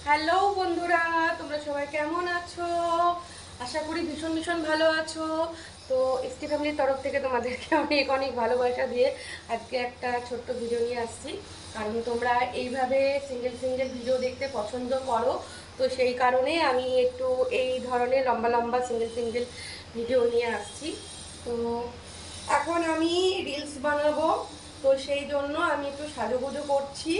Hello বন্ধুরা, তোমরা সবাই কেমন আছো? আশা করি ভীষণ ভীষণ ভালো আছো। তো এসটি ফ্যামিলির তরফ থেকে তোমাদেরকে অনেক অনেক ভালোবাসা দিয়ে আজকে একটা ছোট্ট ভিডিও নিয়ে আসছি। কারণ তোমরা এইভাবে সিঙ্গেল সিঙ্গেল ভিডিও দেখতে পছন্দ করো, তো সেই কারণে আমি একটু এই ধরনের লম্বা লম্বা সিঙ্গেল সিঙ্গেল ভিডিও নিয়ে আসছি। তো এখন আমি রিলস বানাবো, তো সেই জন্য আমি একটু সাজুগুজু করছি।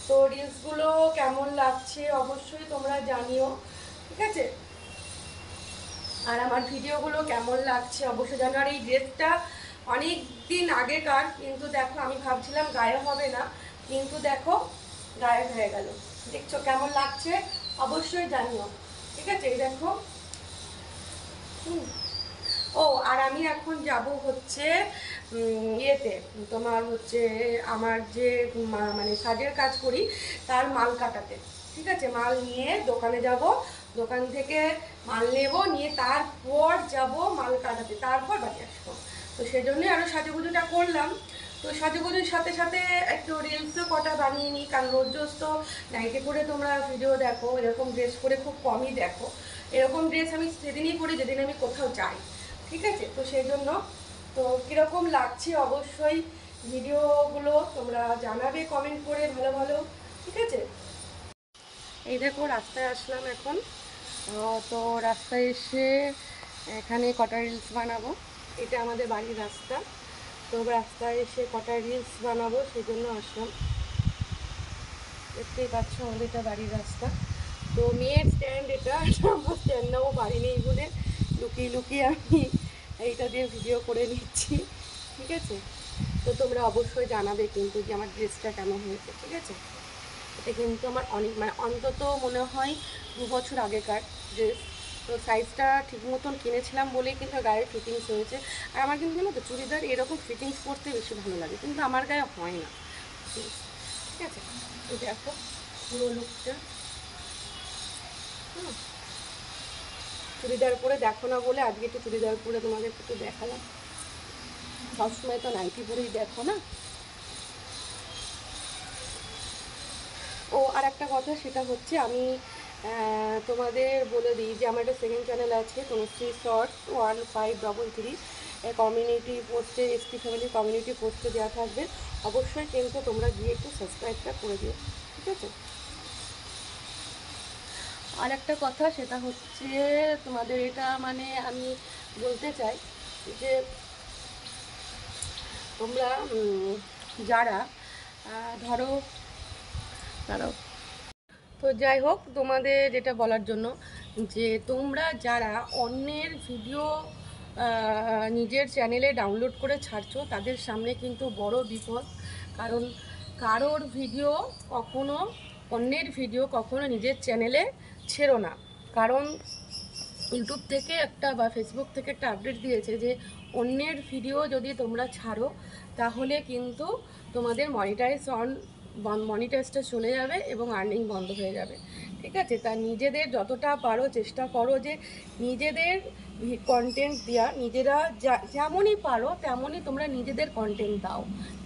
তো রিলসগুলো কেমন লাগছে অবশ্যই তোমরা জানিও, ঠিক আছে? আর আমার ভিডিওগুলো কেমন লাগছে অবশ্যই জানো। আর এই ড্রেসটা অনেক দিন আগেকার, কিন্তু দেখো আমি ভাবছিলাম গায়ে হবে না, কিন্তু দেখো গায়ে হয়ে গেল। দেখছো কেমন লাগছে অবশ্যই জানিও, ঠিক আছে? এই দেখো। ও আর আমি এখন যাব হচ্ছে ইয়েতে, তোমার হচ্ছে আমার যে মানে সাজের কাজ করি তার মাল কাটাতে, ঠিক আছে? মাল নিয়ে দোকানে যাব, দোকান থেকে মাল নেব, নিয়ে তারপর যাব মাল কাটাতে, তারপর বাড়ি আসবো। তো সেজন্যই আরও সাজুগুজুটা করলাম। তো সাজুগুজুর সাথে সাথে একটু রিলসও কটা বানিয়ে নিই, কারণ রোজ রোজ তো নাইটে করে তোমরা ভিডিও দেখো, এরকম ড্রেস করে খুব কমই দেখো। এরকম ড্রেস আমি সেদিনই পরি যেদিন আমি কোথাও যাই, ঠিক আছে? তো সেই জন্য তো কীরকম লাগছে অবশ্যই ভিডিওগুলো তোমরা জানাবে কমেন্ট করে ভালো ভালো, ঠিক আছে? এই দেখো রাস্তায় আসলাম এখন। তো রাস্তায় এসে এখানে কটা রিলস বানাবো, এটা আমাদের বাড়ির রাস্তা। তো রাস্তায় এসে কটা রিলস বানাবো সেই জন্য আসলাম। দেখতেই পাচ্ছ আমাদের এটা বাড়ির রাস্তা। তো মেয়ের স্ট্যান্ড, এটা আমার স্ট্যান্ড নাও বাড়ি নেই বলে লুকিয়ে লুকিয়ে আমি এইটা দিয়ে ভিডিও করে নিচ্ছি, ঠিক আছে? তো তোমরা অবশ্যই জানাবে কিন্তু যে আমার ড্রেসটা কেমন হয়েছে, ঠিক আছে? এটা কিন্তু আমার অনেক মানে অন্তত মনে হয় 2 বছর আগেকার ড্রেস। তো সাইজটা ঠিক মতন কিনেছিলাম বলেই কিন্তু গায়ে ফিটিংস হয়েছে। আর আমার কিন্তু জানো তো চুড়িদার এরকম ফিটিংস করতে বেশি ভালো লাগে, কিন্তু আমার গায়ে হয় না, ঠিক আছে? তো দেখো পুরো লুকটা। চুড়িদার পরে দেখো না বলে আজকে একটু চুড়িদার পরে তোমাদের একটু দেখালাম। সবসময় তো নাইটি পরেই দেখো না। ও আর একটা কথা, সেটা হচ্ছে আমি তোমাদের বলে দিই যে আমার একটা সেকেন্ড চ্যানেল আছে, তনুশ্রী শর্টস 1533, কমিউনিটি পোস্টে, এসটি ফ্যামিলির কমিউনিটি পোস্টে দেওয়া থাকবে। অবশ্যই কিন্তু তোমরা গিয়ে একটু সাবস্ক্রাইবটা করে দিও, ঠিক আছে? আর একটা কথা, সেটা হচ্ছে তোমাদের এটা মানে আমি বলতে চাই যে তোমরা যারা ধরো দাঁড়াও, তো যাই হোক তোমাদের যেটা বলার জন্য যে তোমরা যারা অন্যের ভিডিও নিজের চ্যানেলে ডাউনলোড করে ছাড়ছো তাদের সামনে কিন্তু বড় বিপদ। কারণ কারোর ভিডিও কখনো, অন্যের ভিডিও কখনো নিজের চ্যানেলে ছেড়ো না। কারণ ইউটিউব থেকে একটা বা ফেসবুক থেকে একটা আপডেট দিয়েছে যে অন্যের ভিডিও যদি তোমরা ছাড়ো তাহলে কিন্তু তোমাদের মনিটাইজটা চলে যাবে এবং আর্নিং বন্ধ হয়ে যাবে, ঠিক আছে? তা নিজেদের যতটা পারো চেষ্টা করো যে নিজেদের কন্টেন্ট দেওয়া, নিজেরা যেমনই পারো তেমনই তোমরা নিজেদের কন্টেন্ট দাও,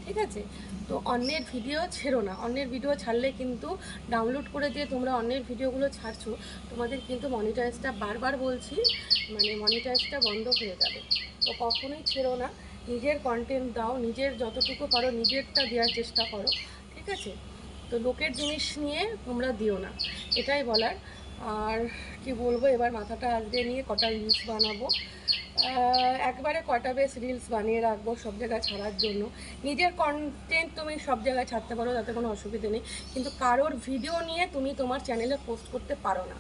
ঠিক আছে? তো অন্যের ভিডিও ছেড়ো না। অন্যের ভিডিও ছাড়লে কিন্তু ডাউনলোড করে দিয়ে তোমরা অন্যের ভিডিওগুলো ছাড়ছো, তোমাদের কিন্তু মনিটাইজটা, বারবার বলছি, মানে মনিটাইজটা বন্ধ হয়ে যাবে। তো কখনোই ছেড়ো না, নিজের কন্টেন্ট দাও, নিজের যতটুকু পারো নিজেরটা দেওয়ার চেষ্টা করো, ঠিক আছে? তো লোকের জিনিস নিয়ে তোমরা দিও না, এটাই বলার। আর কি বলবো, এবার মাথাটা আজকে নিয়ে কটা রিলস বানাবো, একবারে কটা বেশ রিলস বানিয়ে রাখবো সব জায়গায় ছাড়ার জন্য। নিজের কন্টেন্ট তুমি সব জায়গায় ছাড়তে পারো, তাতে কোনো অসুবিধে নেই, কিন্তু কারোর ভিডিও নিয়ে তুমি তোমার চ্যানেলে পোস্ট করতে পারো না।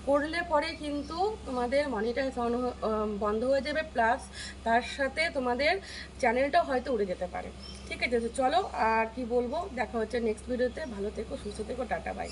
করলে পরে কিন্তু তোমাদের মনিটাইজ বন্ধ হয়ে যাবে, প্লাস তার সাথে তোমাদের চ্যানেলটাও হয়তো উড়ে যেতে পারে, ঠিক আছে? তো চলো, আর কি বলবো, দেখা হচ্ছে নেক্সট ভিডিওতে। ভালো থেকো, সুস্থ থেকো, টাটা, বাই।